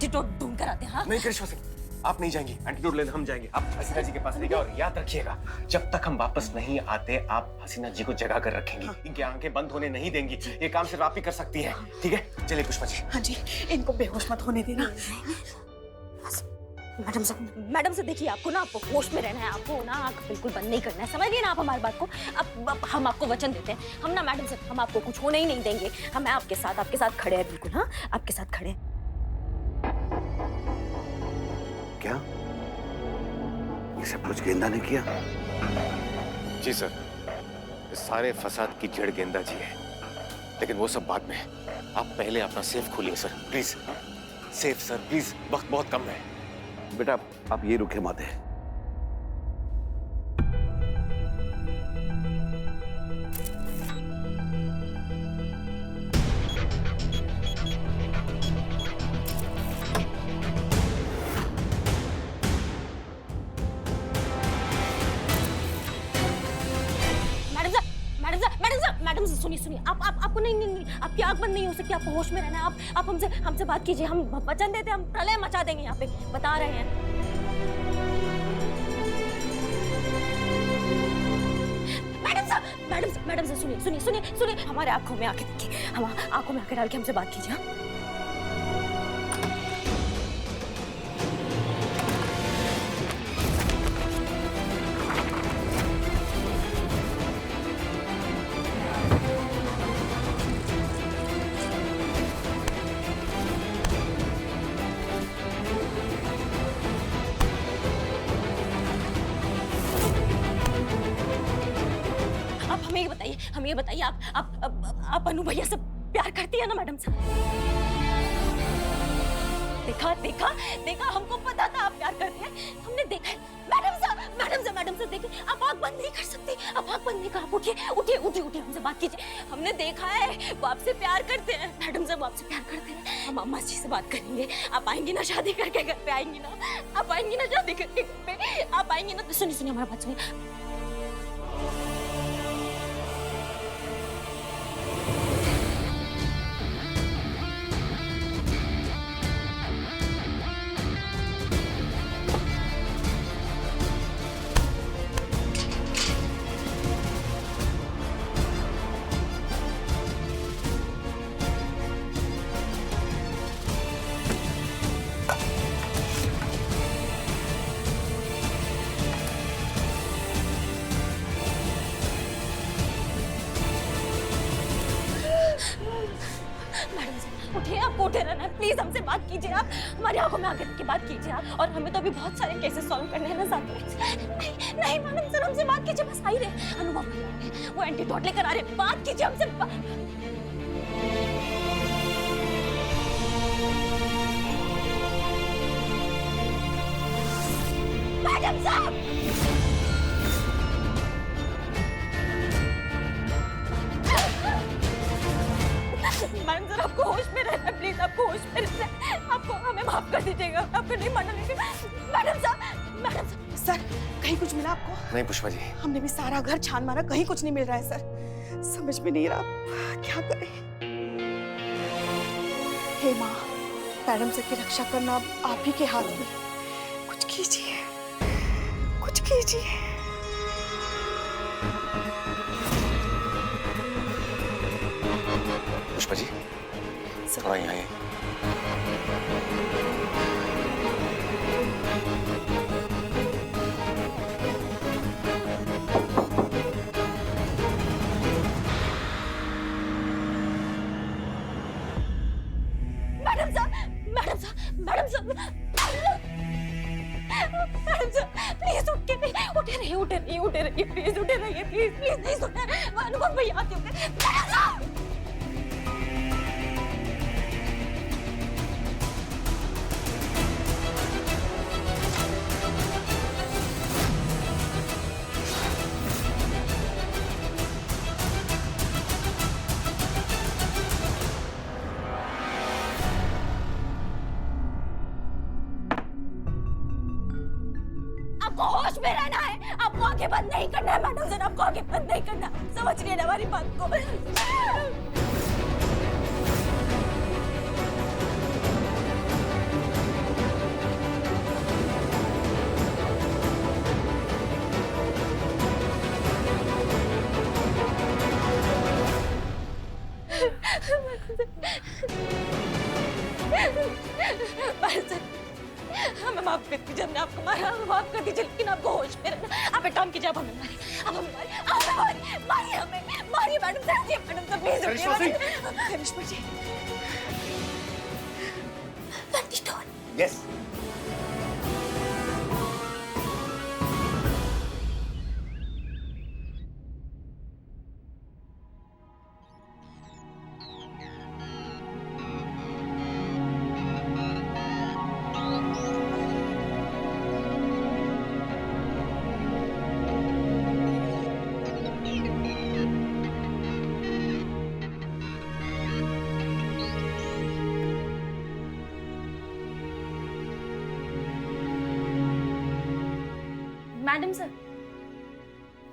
Antidote ढूंढ कर आते हैं। हाँ नहीं करिश्मा सिंह, आप नहीं जाएंगी, एंटीडोट लेने हम जाएंगे। आप हसीना जी के पास लेके और याद रखिएगा, जब तक हम वापस नहीं आते आप हसीना जी को जगा कर रखेंगी। इनकी आंखें बंद होने नहीं देंगी। ये काम सिर्फ आप ही कर सकती हैं, ठीक है? चलिए पुष्पा जी। हाँ जी, इनको बेहोश मत होने देना। मैडम से देखिए, आपको ना, आपको होश में रहना है, आपको ना आंख बिल्कुल बंद नहीं करना है, समझ गए ना आप हमारी बात को? अब हम आपको वचन देते हैं, हम ना मैडम से, हम आपको कुछ होने ही नहीं देंगे। हम आपके साथ खड़े हैं, बिल्कुल। हाँ, आपके साथ खड़े हैं। क्या ये सब कुछ गेंदा ने किया? जी सर, इस सारे फसाद की जड़ गेंदा जी है, लेकिन वो सब बाद में। आप पहले अपना सेफ खोलिए sir, please. Safe sir, please, वक्त बहुत कम है। बेटा आप ये रुके मत है। मैडम से सुनिए, आपको नहीं, आपकी आंख बंद नहीं हो सकती, आपको होश में रहना है। आप हमसे बात कीजिए, हम वचन देते हैं, हम प्रलय मचा देंगे यहाँ पे, बता रहे हैं। मैडम से सुनिए, हमारे आंखों में आके देखिए, हम आंखों में आके डाल के हमसे बात कीजिए। हमें ये बताइए, आप अनु भैया से प्यार करती है ना मैडम से? देखा, हमको पता था आप प्यार करते हैं, हमने देखा है। मैडम से देखिए, आप आंख बंद नहीं कर सकती, आप आंख बंद नहीं कर, आप उठिए, हमसे बात कीजिए। हमने देखा है वो आपसे प्यार करते हैं, मैडम से वो आपसे प्यार करते हैं। हम अम्मा जी से बात करेंगे। आप आएंगी ना शादी करके घर पे? आएंगी ना? आप आएंगी ना शादी करके घर पे? आप आएंगी ना? तो सुनिए हमारी बात सुनिए। उठिए, आपको उठे रहना है, प्लीज हमसे बात कीजिए। आप हमारी आंखों में आगे की बात कीजिए आप, और हमें तो अभी बहुत सारे केसेस सॉल्व करने हैं ना साथ में। नहीं मैडम सर, हमसे बात कीजिए, बस आ ही रहे। अनुभव भैया वो एंटीडोट लेकर आ रहे, बात कीजिए हमसे। मैडम साहब, मैडम सर, आपको होश में रहना है, प्लीज, आपको होश में रहना है। आपको हमें माफ कर दीजिएगा, आपको नहीं मानना। मैडम साहब सर, कहीं कुछ मिला आपको? नहीं पुष्पा जी, हमने भी सारा घर छान मारा, कहीं कुछ नहीं मिल रहा है सर। समझ में नहीं रहा क्या करें। हे माँ, मैडम सर की रक्षा करना अब आप ही के हाथ में। कुछ कीजिए, कुछ कीजिए। पुष्पा जी थोड़ा यहाँ आइए। मैडम साहब प्लीज उठे रहिए, प्लीज नहीं सुना। अनुभव भैया आते होंगे। मैडम साहब होश में रहना है, आपको आगे बंद नहीं करना है। मैडम सर, आपको आगे बंद नहीं करना, समझ रही है ना हमारी बात को? मैं माफ कर दीजिए, हमने आपको मारा, माफ कर दीजिए, लेकिन आपको होश में रहना। आप एक काम कीजिए, आप हमें मारिए, आप हमें मारिए, आप हमें मारिए, मारिए हमें, मारिए मैडम साहब, मैडम साहब please Karishma Singh. Karishma ji, yes.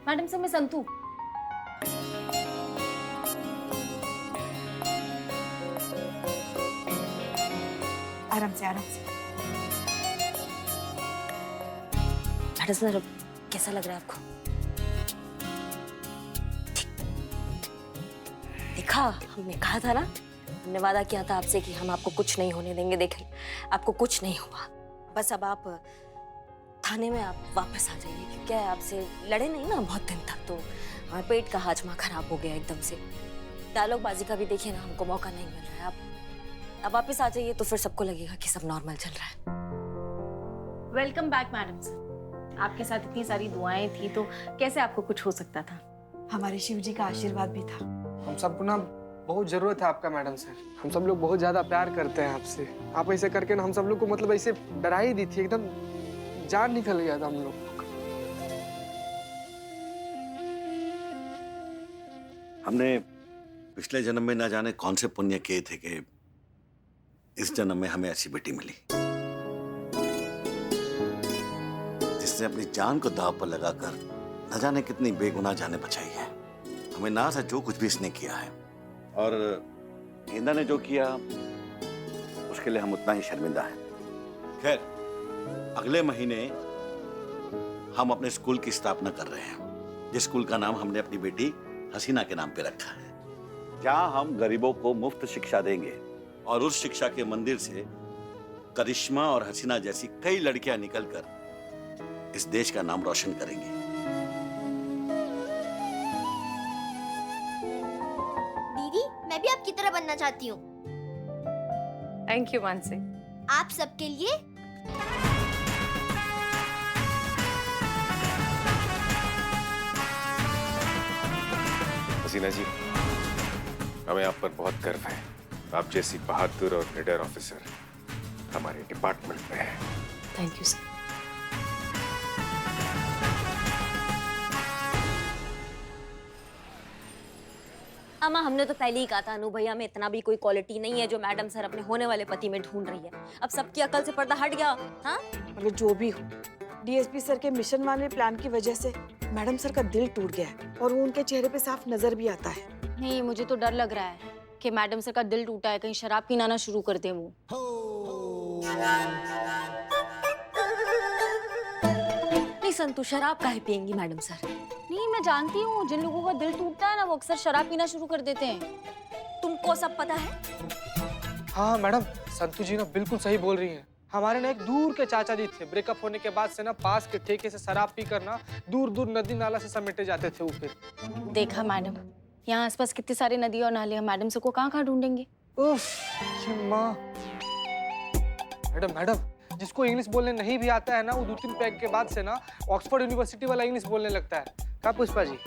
Madam sir मैं संतू। आराम से, आराम से। मैडम सर कैसा लग रहा है आपको? देखा, हमने कहा था ना, हमने वादा किया था आपसे कि हम आपको कुछ नहीं होने देंगे। देखें, आपको कुछ नहीं हुआ। बस अब आप थाने में आप वापस आ जाइए, क्योंकि आपसे लड़े नहीं ना बहुत दिन तक, तो हमारे पेट का हाजमा खराब हो गया एकदम से। डायलॉग बाजी का भी देखिए ना, हमको मौका नहीं मिल रहा है। आप वापस आ जाइए तो फिर सबको लगेगा कि सब नॉर्मल चल रहा है। Welcome back madam sir. आपके साथ इतनी सारी दुआएं थी तो कैसे आपको कुछ हो सकता था? हमारे शिव जी का आशीर्वाद भी था। हम सबको ना बहुत जरूरत है आपका मैडम सर। हम सब लोग बहुत ज्यादा प्यार करते हैं आपसे। आप ऐसे करके ना हम सब लोग को मतलब ऐसे डरा ही दी थी, एकदम जान निकल गया था हम लोग। हमने पिछले जन्म में ना जाने कौन से पुण्य किए थे कि इस जन्म में हमें ऐसी बेटी मिली, जिसने अपनी जान को दांव पर लगाकर न जाने कितनी बेगुनाह जानें बचाई है। हमें नाज है जो कुछ भी इसने किया है, और गेंदा ने जो किया उसके लिए हम उतना ही शर्मिंदा हैं। खैर, अगले महीने हम अपने स्कूल की स्थापना कर रहे हैं, जिस स्कूल का नाम हमने अपनी बेटी हसीना के नाम पे रखा है, जहां हम गरीबों को मुफ्त शिक्षा देंगे और उस शिक्षा के मंदिर से करिश्मा और हसीना जैसी कई लड़कियां निकलकर इस देश का नाम रोशन करेंगी। दीदी, मैं भी आपकी तरह बनना चाहती हूँ। Thank you Mansi. आप सबके लिए हसीना जी, हमें आप पर बहुत गर्व है। आप जैसी बहादुर और निडर ऑफिसर हमारे डिपार्टमेंट में है। Thank you sir. अम्मा, हमने तो पहले ही कहा था अनु भैया में इतना भी कोई क्वालिटी नहीं है जो मैडम सर अपने होने वाले पति में ढूंढ रही है। अब सबकी अकल से पर्दा हट गया। हाँ, मगर जो भी हो, डीएसपी सर के मिशन वाले प्लान की वजह से मैडम सर का दिल टूट गया है, और वो उनके चेहरे पे साफ नजर भी आता है। नहीं, मुझे तो डर लग रहा है कि मैडम सर का दिल टूटा है, कहीं शराब पीना ना शुरू कर दे वो। नहीं संतु, शराब काहे पियेंगी मैडम सर? नहीं, मैं जानती हूँ जिन लोगों का दिल टूटता है ना, वो अक्सर शराब पीना शुरू कर देते हैं। तुमको सब पता है? हाँ मैडम, संतू जी ना बिल्कुल सही बोल रही हैं। हमारे ना एक दूर के चाचा जी थे, ब्रेकअप होने के बाद से ना पास के ठेके से शराब पी कर ना दूर दूर नदी नाला से समेटे जाते थे वो फिर। देखा मैडम, यहाँ आसपास कितने सारे नदी और नाले हैं, मैडम सर को कहाँ ढूंढेंगे? उफ, माँ। मैडम, जिसको इंग्लिश बोलने नहीं भी आता है ना, वो 2-3 पैग के बाद से ना ऑक्सफोर्ड यूनिवर्सिटी वाला इंग्लिश बोलने लगता है। क्या पुष्पा जी?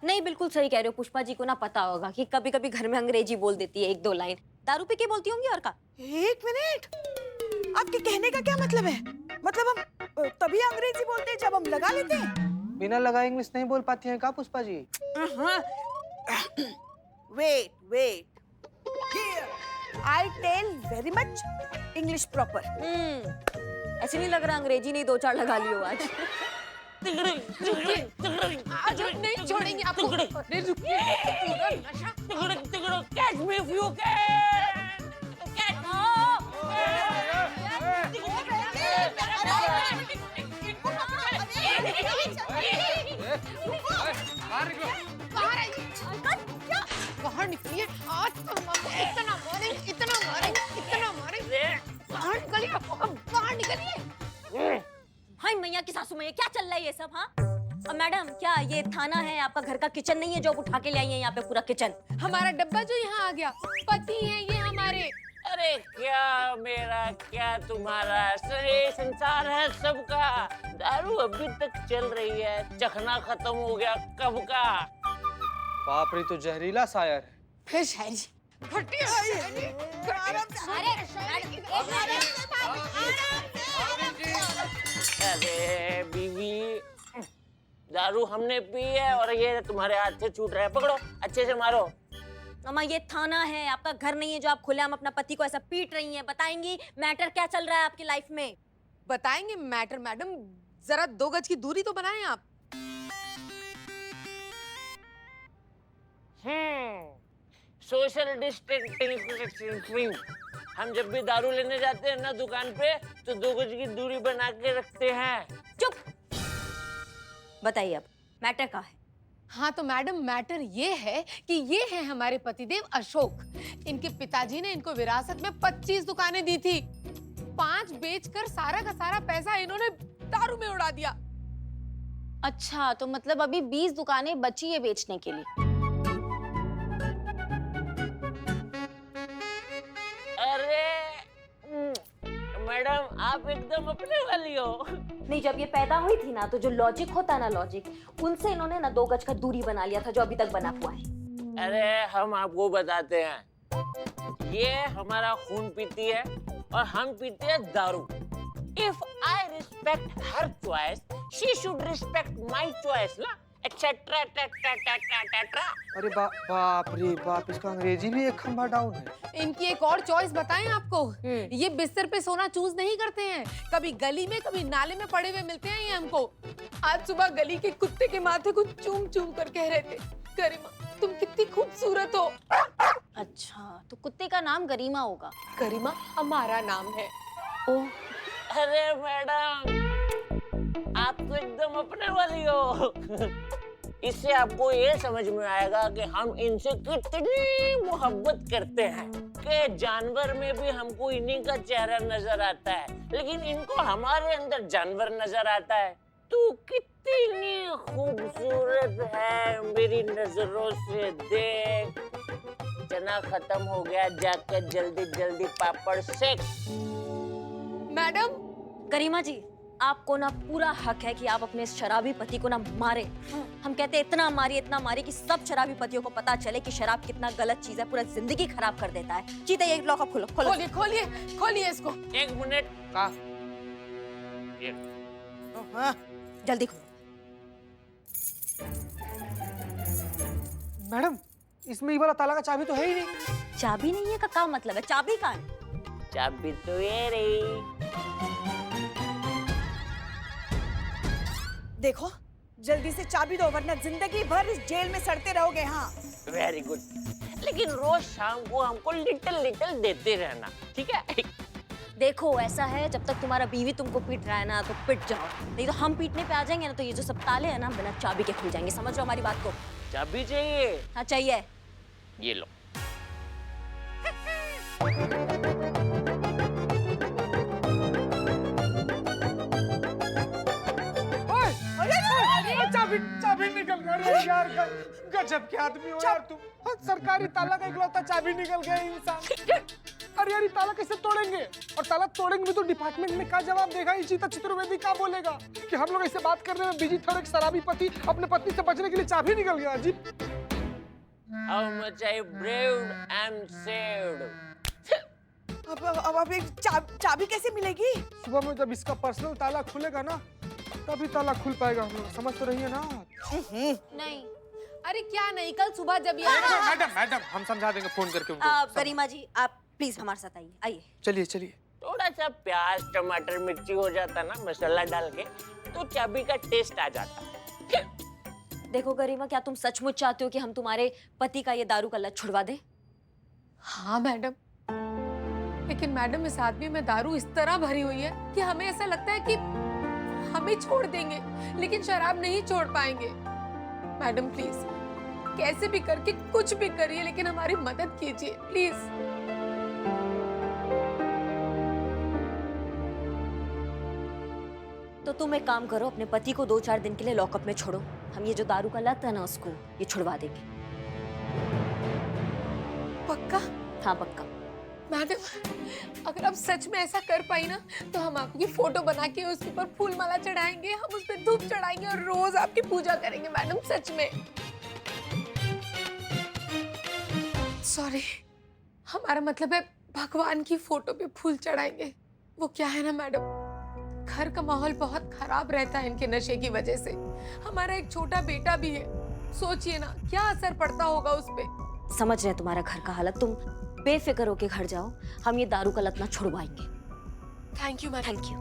नहीं, बिल्कुल सही कह रहे हो। पुष्पा जी को ना पता होगा कि कभी कभी घर में अंग्रेजी बोल देती है 1-2 लाइन। दारू पी के बोलती होंगी और का। एक मिनट, आपके कहने का क्या मतलब है? मतलब हम तभी अंग्रेजी बोलते हैं जब हम लगा लेते हैं? बिना लगाए इंग्लिश नहीं बोल पाती हैं क्या Pushpa ji? Wait, I tell very much English proper. ऐसे नहीं लग रहा अंग्रेजी नहीं 2-4 लगा लियो आज। आज हम नहीं छोड़ेंगे आपको। अरे रुकिए, पूरा नशा। Catch me if you can. Catch बाहर निकलिए। आज तो इतना मारेंगे, इतना मारेंगे, इतना मारेंगे। बाहर निकलिए। ये क्या चल रहा है ये सब? हाँ मैडम, क्या ये थाना है? आपका घर का किचन नहीं है जो आप उठा के ले आई है यहाँ पे पूरा किचन? हमारा डब्बा जो यहाँ आ गया, पति है ये हमारे। अरे क्या मेरा क्या तुम्हारा, ये संसार है सबका। दारू अभी तक चल रही है, चखना खत्म हो गया कब का। बाप रे, तो जहरीला शायर है। फिर शायरी खट्टी है। अरे बीवी, दारू हमने पी है और ये तुम्हारे हाथ से छूट रहा है। पकड़ो, अच्छे से मारो। अम्मा ये थाना है, आपका घर नहीं है जो आप खुलेआम अपना पति को ऐसा पीट रही हैं। बताएंगी मैटर क्या चल रहा है आपकी लाइफ में? बताएंगे मैटर मैडम, जरा 2 गज की दूरी तो बनाएं आप। Social distancing. हम जब भी दारू लेने जाते हैं ना दुकान पे, तो 2 गज की दूरी बना के रखते हैं। चुप। बताइए अब मैटर क्या है? हाँ तो मैडम, मैटर ये है कि ये है हमारे पतिदेव अशोक। इनके पिताजी ने इनको विरासत में 25 दुकानें दी थी। 5 बेचकर सारा का सारा पैसा इन्होंने दारू में उड़ा दिया। अच्छा, तो मतलब अभी 20 दुकानें बची है बेचने के लिए। अरे मैडम, आप एकदम अपने वाली हो। नहीं, जब ये पैदा हुई थी ना, तो जो लॉजिक होता है ना, लॉजिक, उनसे इन्होंने ना 2 गज का दूरी बना लिया था जो अभी तक बना हुआ है। अरे हम आपको बताते हैं, ये हमारा खून पीती है और हम पीते हैं दारू। If I respect her choice, she should respect my choice, ना? Etc. अरे बाप रे बाप, इसका अंग्रेजी भी एक खंभा डाउन है। इनकी एक और चॉइस बताएं आपको। ये बिस्तर पे सोना चूज नहीं करते हैं, कभी गली में कभी नाले में पड़े हुए मिलते हैं ये हमको। आज सुबह गली के कुत्ते के माथे को चूम चूम कर कह रहे थे, गरिमा तुम कितनी खूबसूरत हो। अच्छा, तो कुत्ते का नाम गरिमा होगा। गरिमा हमारा नाम है। ओह, अरे मैडम, आप तो एकदम अपने वाली हो। इससे आपको ये समझ में आएगा कि हम इनसे कितनी मोहब्बत करते हैं कि जानवर में भी हमको इन्हीं का चेहरा नजर आता है, लेकिन इनको हमारे अंदर जानवर नजर आता है। तू कितनी खूबसूरत है मेरी नजरों से देख। चना खत्म हो गया, जाकर जल्दी जल्दी पापड़ सेक। मैडम, गरिमा जी, आपको ना पूरा हक है कि आप अपने शराबी पति को ना मारे। हम कहते हैं इतना मारिए कि सब शराबी पतियों को पता चले कि शराब कितना गलत चीज है, पूरा जिंदगी खराब कर देता है। चीता, ये लॉकअप खोलो खोलो। खोलिए खोलिए खोलिए इसको। 1 मिनट। जल्दी खोलो। मैडम, इसमें ये वाला ताला का चाबी तो है ही नहीं। चाबी नहीं है का क्या मतलब है? चाबी कहाँ है? चाबी तो ये रही। देखो, जल्दी से चाबी दो वरना जिंदगी भर इस जेल में सड़ते रहोगे। हाँ, वेरी गुड। लेकिन रोज शाम को हमको लिटिल देते रहना, ठीक है? देखो, ऐसा है, जब तक तुम्हारा बीवी तुमको पीट रहा है ना, तो पिट जाओ, नहीं तो हम पीटने पे आ जाएंगे ना, तो ये जो सब ताले हैं ना, बिना चाबी के खुल जाएंगे। समझ लो हमारी बात को। चाबी चाहिए? हाँ चाहिए। ये लो। चाबी निकल गया। अरे यार, गजब के आदमी हो यार तुम। सरकारी ताला का इकलौता चाबी निकल गया इंसान। अरे यार, ये ताला कैसे तोड़ेंगे? और ताला तोड़ेंगे भी तो डिपार्टमेंट में क्या जवाब देगा? ये चीता चतुर्वेदी क्या बोलेगा कि हम लोग ऐसे बात करने में बिजी थे और एक शराबी पति अपने पत्नी से बचने के लिए चाबी निकल गया? अजीब। How much I braved and saved. अब एक चाबी कैसे मिलेगी? सुबह में जब इसका पर्सनल ताला खुलेगा ना, तभी ताला खुल पाएगा। हम लोग समझ तो रही है ना? नहीं। अरे क्या नहीं, कल सुबह जब ये मैडम, हम समझा देंगे फोन करके उनको। गरिमा जी, आप प्लीज हमारे साथ आइए। आइए। चलिए। थोड़ा सा प्याज टमाटर मिर्ची हो जाता ना मसाला डाल के, तो चाबी का टेस्ट आ जाता। देखो गरिमा, क्या तुम सचमुच चाहते हो कि हम तुम्हारे पति का ये दारू का लत छुड़वा दें? हाँ मैडम, लेकिन मैडम इस आदमी में दारू इस तरह भरी हुई है कि हमें ऐसा लगता है कि हमें छोड़ देंगे, लेकिन शराब नहीं छोड़ पाएंगे। मैडम प्लीज, कैसे भी करके कुछ भी करिए, लेकिन हमारी मदद कीजिए प्लीज। तो तुम एक काम करो, अपने पति को 2-4 दिन के लिए लॉकअप में छोड़ो। हम ये जो दारू का लत है ना उसको ये छुड़वा देंगे। पक्का? हाँ पक्का। मैडम अगर आप सच में ऐसा कर पाई ना तो हम आपकी फोटो बना के उसके ऊपर फूल माला चढ़ाएंगे, हम उस पर धूप चढ़ाएंगे और रोज आपकी पूजा करेंगे मैडम, सच में। सॉरी, हमारा मतलब है भगवान की फोटो पे फूल चढ़ाएंगे। वो क्या है ना मैडम, घर का माहौल बहुत खराब रहता है इनके नशे की वजह से। हमारा एक छोटा बेटा भी है, सोचिए ना क्या असर पड़ता होगा उस पे। समझ रहे हैं तुम्हारा घर का हालत, तुम बेफिक्र होके घर जाओ, हम ये दारू का लत ना छुड़वाएंगे। Thank you madam. Thank you.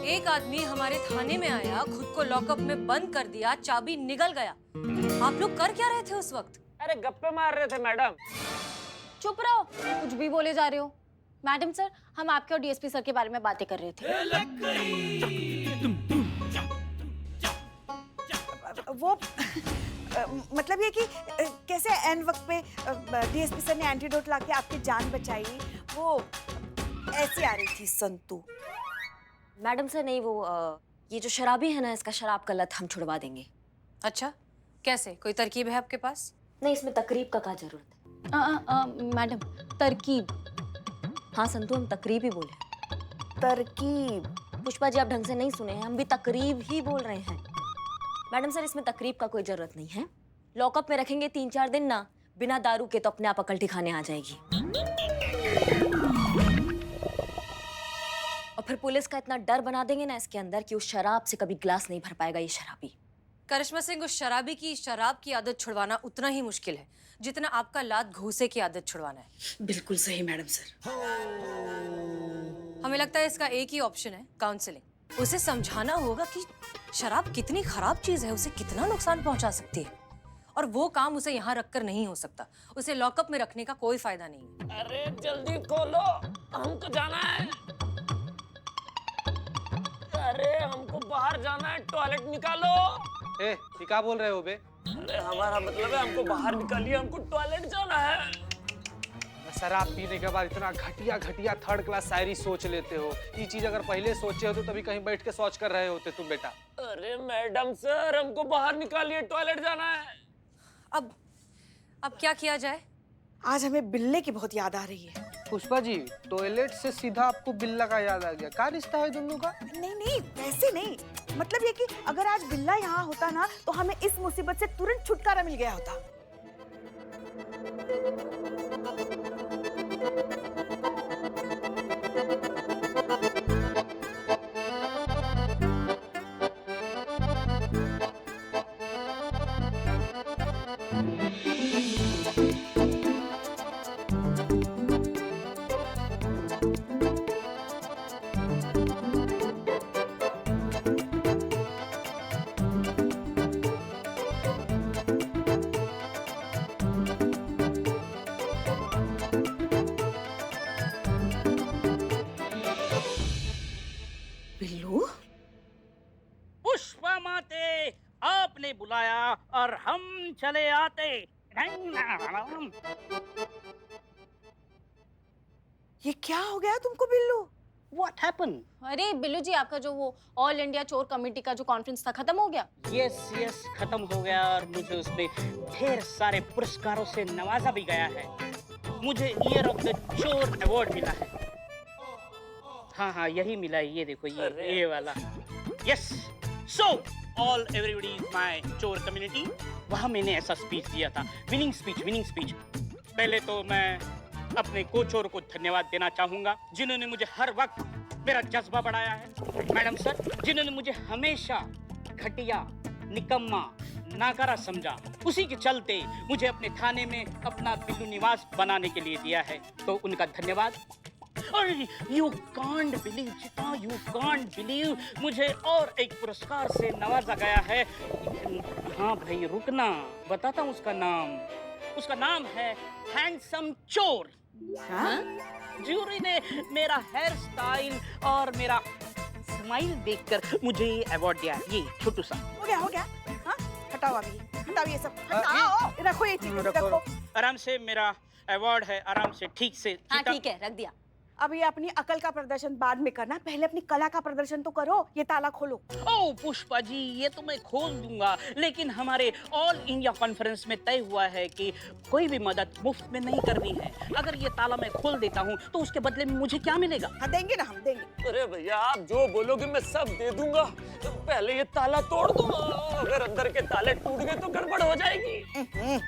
एक आदमी हमारे थाने में आया, खुद को लॉकअप में बंद कर दिया, चाबी निगल गया। आप लोग कर क्या रहे थे उस वक्त? अरे गप्पे मार रहे थे मैडम। चुप रहो, कुछ भी बोले जा रहे हो। मैडम सर, हम आपके और डीएसपी सर के बारे में बातें कर रहे थे। वो मतलब ये कि कैसे एन वक्त पे डीएसपी सर ने एंटीडोट लाके आपकी जान बचाई, वो ऐसी आ रही थी संतू। मैडम सर नहीं, वो ये जो शराबी है ना, इसका शराब का लत हम छुड़वा देंगे। अच्छा, कैसे? कोई तरकीब है आपके पास? नहीं, इसमें तकरीब का क्या जरूरत है? मैडम तरकीब? हाँ संतू, हम तकरीब ही बोले। तरकीब? पुष्पा जी आप ढंग से नहीं सुने हैं, हम भी तकरीब ही बोल रहे हैं। मैडम सर इसमें तकरीब का कोई जरूरत नहीं है। लॉकअप में रखेंगे 3-4 दिन ना, बिना दारू के तो अपने आप अकल ठिकाने आ जाएगी। और फिर पुलिस का इतना डर बना देंगे ना इसके अंदर कि उस शराब से कभी ग्लास नहीं भर पाएगा ये शराबी। करिश्मा सिंह, उस शराबी की शराब की आदत छुड़वाना उतना ही मुश्किल है जितना आपका लात घूसे की आदत छुड़वाना है। बिल्कुल सही मैडम सर। हमें लगता है इसका एक ही ऑप्शन है, काउंसलिंग। उसे समझाना होगा कि शराब कितनी खराब चीज है, उसे कितना नुकसान पहुंचा सकती है, और वो काम उसे यहाँ रखकर नहीं हो सकता। उसे लॉकअप में रखने का कोई फायदा नहीं है। अरे जल्दी खोलो, हमको जाना है। अरे हमको बाहर जाना है, टॉयलेट निकालो। ए, ये क्या बोल रहे हो बे? अरे हमारा मतलब है हमको बाहर निकालिए, हमको टॉयलेट जाना है। शराब पीने के बाद इतना घटिया घटिया 3rd क्लास शायरी सोच लेते हो। ये चीज अगर पहले सोचे हो तो तभी कहीं बैठ के सोच कर रहे होते तुम बेटा। अरे मैडम सर, हमको बाहर निकालिए, टॉयलेट जाना है। अब क्या किया जाए? आज हमें बिल्ले की बहुत याद आ रही है। पुष्पा जी, टॉयलेट से सीधा आपको बिल्ला का याद आ गया। क्या रिश्ता है दोनों का? नहीं नहीं, वैसे नहीं, मतलब ये कि अगर आज बिल्ला यहाँ होता ना तो हमें इस मुसीबत से तुरंत छुटकारा मिल गया होता। बिल्लू? पुष्पा माते, आपने बुलाया और हम चले आते। ये क्या हो गया तुमको बिल्लू? What happened? अरे बिल्लू जी, आपका जो वो ऑल इंडिया चोर कमेटी का जो कॉन्फ्रेंस था खत्म हो गया? यस, खत्म हो गया और मुझे उसमें ढेर सारे पुरस्कारों से नवाजा भी गया है। मुझे ईयर ऑफ द चोर अवार्ड मिला है। हाँ, यही मिला है, ये देखो, ये वाला। Yes, so all everybody is my चोर कम्युनिटी। वहाँ मैंने ऐसा स्पीच दिया था, विनिंग स्पीच। पहले तो मैं अपने कोचोर को धन्यवाद देना चाहूंगा, जिन्होंने मुझे हर वक्त मेरा जज्बा बढ़ाया है। मैडम सर, जिन्होंने मुझे हमेशा घटिया, निकम्मा, नाकारा समझा, उसी के चलते मुझे अपने थाने में अपना बिल्लू निवास बनाने के लिए दिया है, तो उनका धन्यवाद। और यू कांट बिलीव चिता, यू कांट बिलीव, मुझे और एक पुरस्कार से नवाजा गया है। हाँ भाई रुकना, बताता हूँ उसका नाम। उसका नाम है हैंडसम चोर। जूरी ने मेरा हेयर स्टाइल और मेरा स्माइल देखकर मुझे ये अवार्ड दिया। ये छोटू सा हो गया। हाँ, हटाओ अभी, हटाओ ये सब, हटाओ, रखो ये चीज़, रखो। आराम से। मेरा अवार्ड है, आराम से ठीक से। हाँ ठीक है, रख दिया। अब ये अपनी अकल का प्रदर्शन बाद में करना, पहले अपनी कला का प्रदर्शन तो करो। ये ताला खोलो। ओ पुष्पा जी, ये तो मैं खोल दूंगा, लेकिन हमारे ऑल इंडिया कॉन्फ्रेंस में तय हुआ है कि कोई भी मदद मुफ्त में नहीं करनी है। अगर ये ताला मैं खोल देता हूँ तो उसके बदले में मुझे क्या मिलेगा? हाँ देंगे ना, हम देंगे। अरे भैया, आप जो बोलोगे मैं सब दे दूंगा। तो पहले ये ताला तोड़ दो, अगर अंदर के ताले टूट गए तो गड़बड़ हो जाएगी।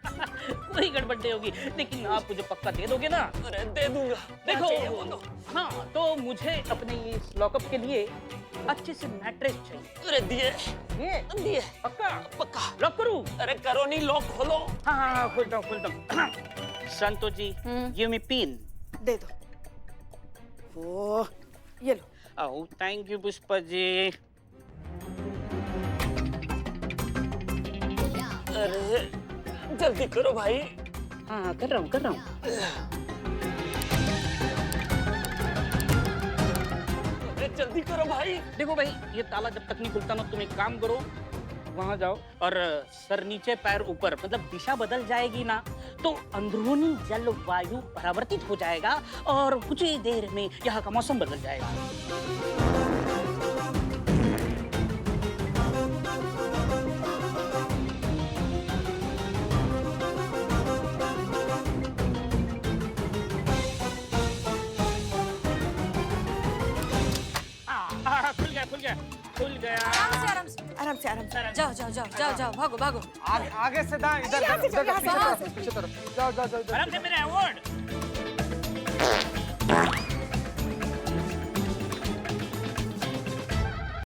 कोई गड़बड़ नहीं होगी, लेकिन आप मुझे पक्का दे दोगे ना? अरे दे दूंगा। देखो, हाँ तो मुझे अपने इस लॉकअप के लिए अच्छे से मैट्रेस चाहिए। अरे दिए दिए पक्का पक्का। लॉक करूं? अरे करो नहीं, लॉक खोलो। हाँ हाँ हाँ, खोलता हूँ खोलता हूँ। संतो जी, गिव मी पिन। दे दो। ओ, ये लो। Oh thank you Pushpa ji. अरे जल्दी करो भाई। हाँ कर रहा हूँ कर रहा हूँ। अरे जल्दी करो भाई। देखो भाई, ये ताला जब तक नहीं खुलता ना, तुम एक काम करो, वहां जाओ और सर नीचे पैर ऊपर, मतलब दिशा बदल जाएगी ना तो अंदरूनी जलवायु परावर्तित हो जाएगा और कुछ ही देर में यहाँ का मौसम बदल जाएगा। खुल गया खुल गया। आराम से आराम से आराम से आराम से। जाओ जाओ जाओ जाओ जाओ, भागो भागो। आगे से दाएं, इधर यहाँ से जाओ, यहाँ से पीछे तरफ। जाओ जाओ जाओ। आराम से, मेरे अवार्ड